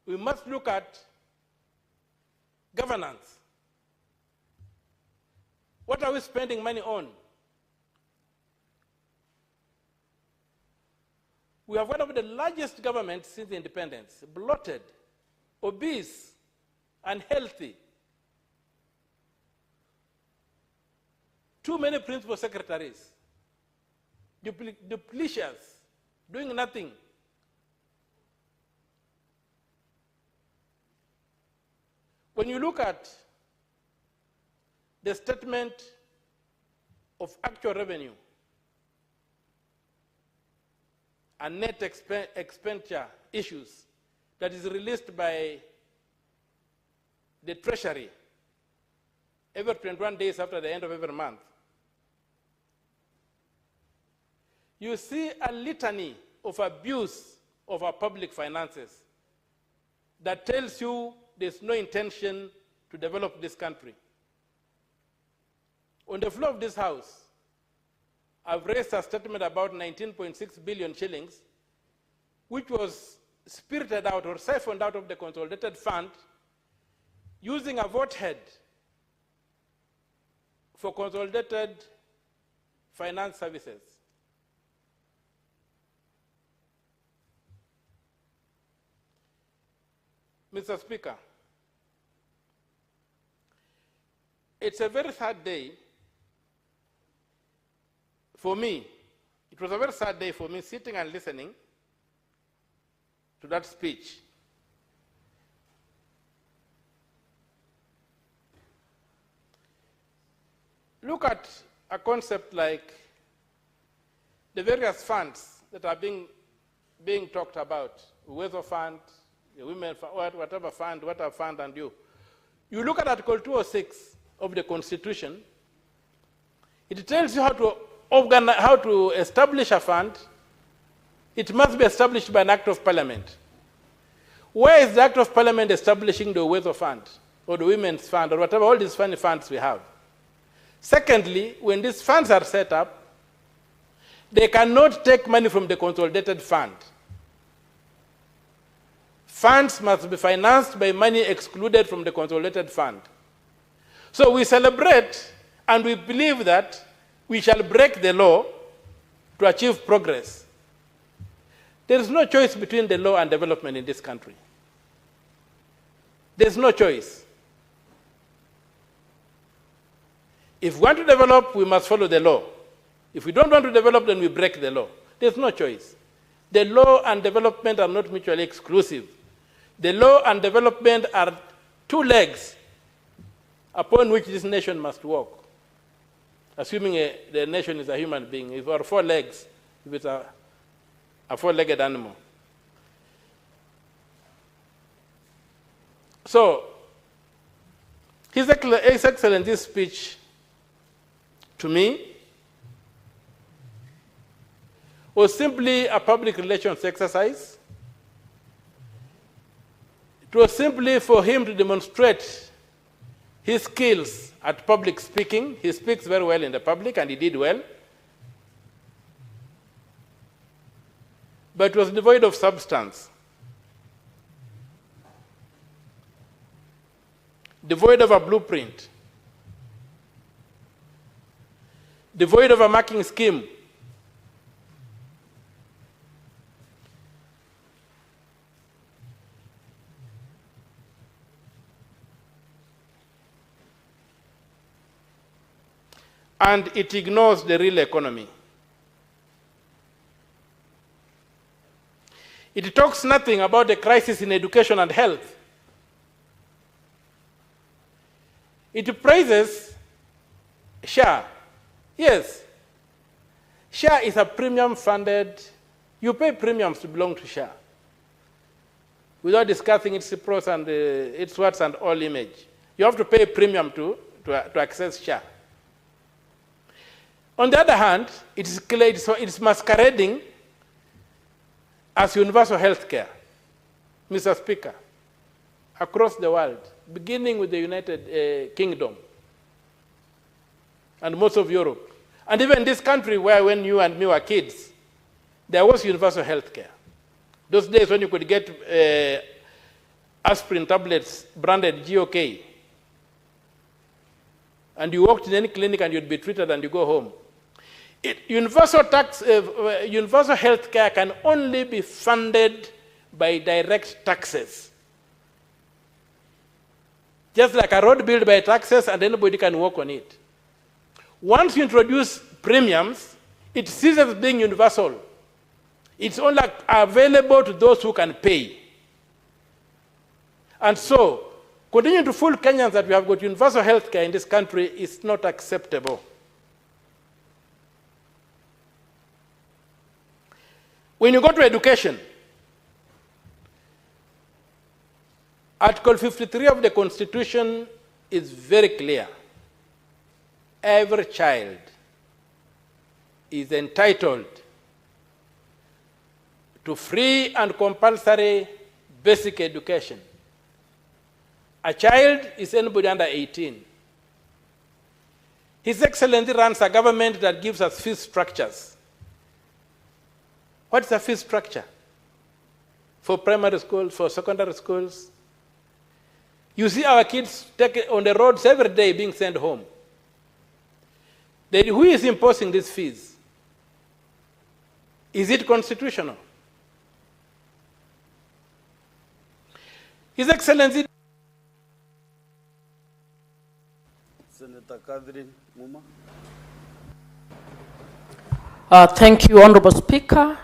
we must look at governance. What are we spending money on? We have one of the largest governments since independence, bloated, obese, unhealthy. Too many principal secretaries, duplicious, doing nothing. When you look at the statement of actual revenue and net expenditure issues that is released by the Treasury every 21 days after the end of every month, you see a litany of abuse of our public finances that tells you there's no intention to develop this country. On the floor of this House, I've raised a statement about 19.6 billion shillings, which was spirited out or siphoned out of the consolidated fund using a vote head for consolidated finance services. Mr. Speaker, it's a very sad day for me. It was a very sad day for me sitting and listening to that speech. Look at a concept like the various funds that are being talked about, the Weather Fund, the Women Fund, whatever fund, and you look at Article 206 of the Constitution. It tells you how to establish a fund. It must be established by an Act of Parliament. Where is the Act of Parliament establishing the Weather Fund or the Women's Fund or whatever, all these funds we have? Secondly, when these funds are set up, they cannot take money from the consolidated fund. Funds must be financed by money excluded from the consolidated fund. So we celebrate and we believe that we shall break the law to achieve progress. There is no choice between the law and development in this country. There is no choice. If we want to develop, we must follow the law. If we don't want to develop, then we break the law. There's no choice. The law and development are not mutually exclusive. The law and development are two legs upon which this nation must walk. Assuming the nation is a human being, if there are four legs, if it's a four-legged animal. So, His Excellency's speech to me was simply a public relations exercise. It was simply for him to demonstrate his skills at public speaking. He speaks very well in the public, and he did well. But it was devoid of substance, devoid of a blueprint, devoid of a marking scheme. And it ignores the real economy. It talks nothing about the crisis in education and health. It praises SHA. Yes, SHA is a premium funded, you pay premiums to belong to SHA without discussing its pros and its words and all image. You have to pay a premium to access SHA. On the other hand, it's masquerading as universal health care, Mr. Speaker, across the world, beginning with the United Kingdom and most of Europe. And even this country where when you and me were kids, there was universal health care. Those days when you could get aspirin tablets branded GOK, and you walked in any clinic and you'd be treated and you go home. Universal health care can only be funded by direct taxes. Just like a road built by taxes and anybody can walk on it. Once you introduce premiums, it ceases being universal. It's only available to those who can pay. And so, continuing to fool Kenyans that we have got universal health care in this country is not acceptable. When you go to education, Article 53 of the Constitution is very clear. Every child is entitled to free and compulsory basic education. A child is anybody under 18. His Excellency runs a government that gives us fee structures. What is a fee structure? For primary schools, for secondary schools? You see our kids on the roads every day being sent home. Who is imposing these fees? Is it constitutional? His Excellency Senator Catherine Muma. Thank you, Honorable Speaker.